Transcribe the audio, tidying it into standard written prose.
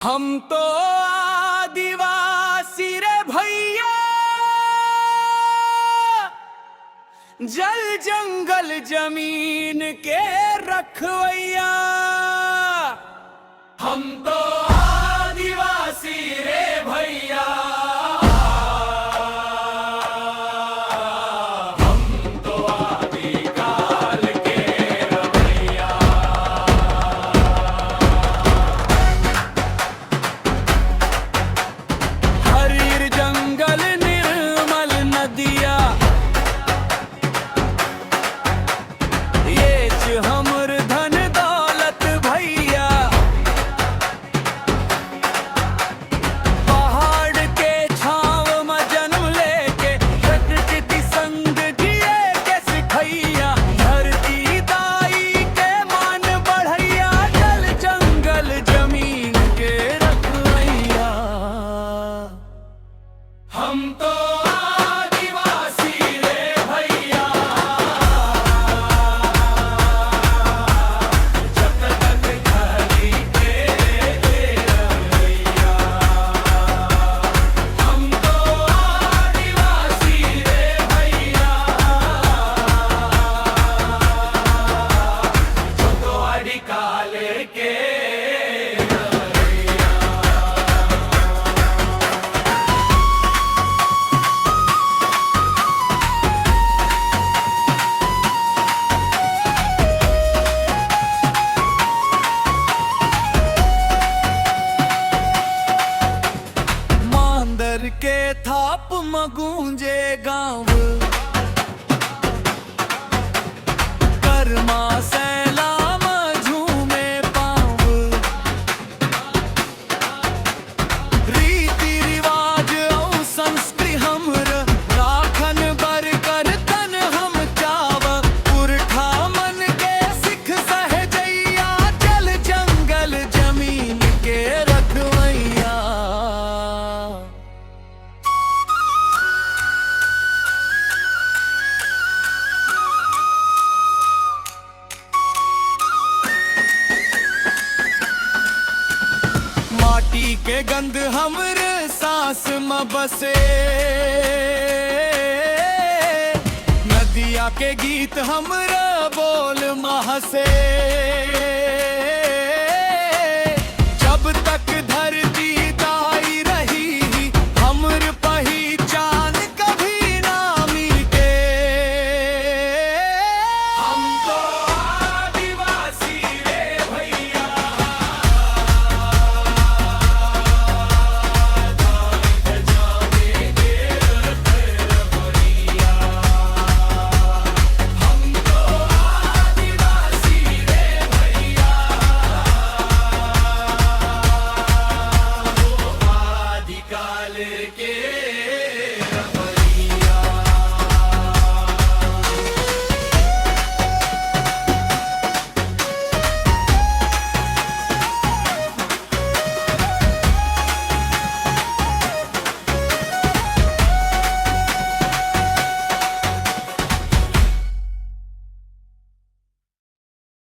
हम तो आदिवासी रे भैया, जल जंगल जमीन के रखवैया। हम तो आदिवासी रे भैया, हम तो आदिकाल के रवैया। हरिर जंगल निर्मल नदिया, ये च हमर धन दौलत भैया। पहाड़ के छाव में जन्म लेके प्रकृति संग जिए के सिखैया। धरती दाई के मान बढ़ैया, जल जंगल जमीन के रखवैया। हम तो आदिवासी रे भैया, जब तक घड़ी के रवैया। हम तो आदिवासी रे भैया, जो तो अडिकाल के मांदर के थाप में गूंजे गाँव, कर्मा सैला में झूमे पाँव। रीति रिवाज और संस्कृति हमर राखन बरकर तन हम चाव। पुरखा मन के सिख सहजैया, जल जंगल जमीन के रखवैया। माटी के गंध हमरे सांस में बसे, नदिया के गीत हमरा बोल में हसे।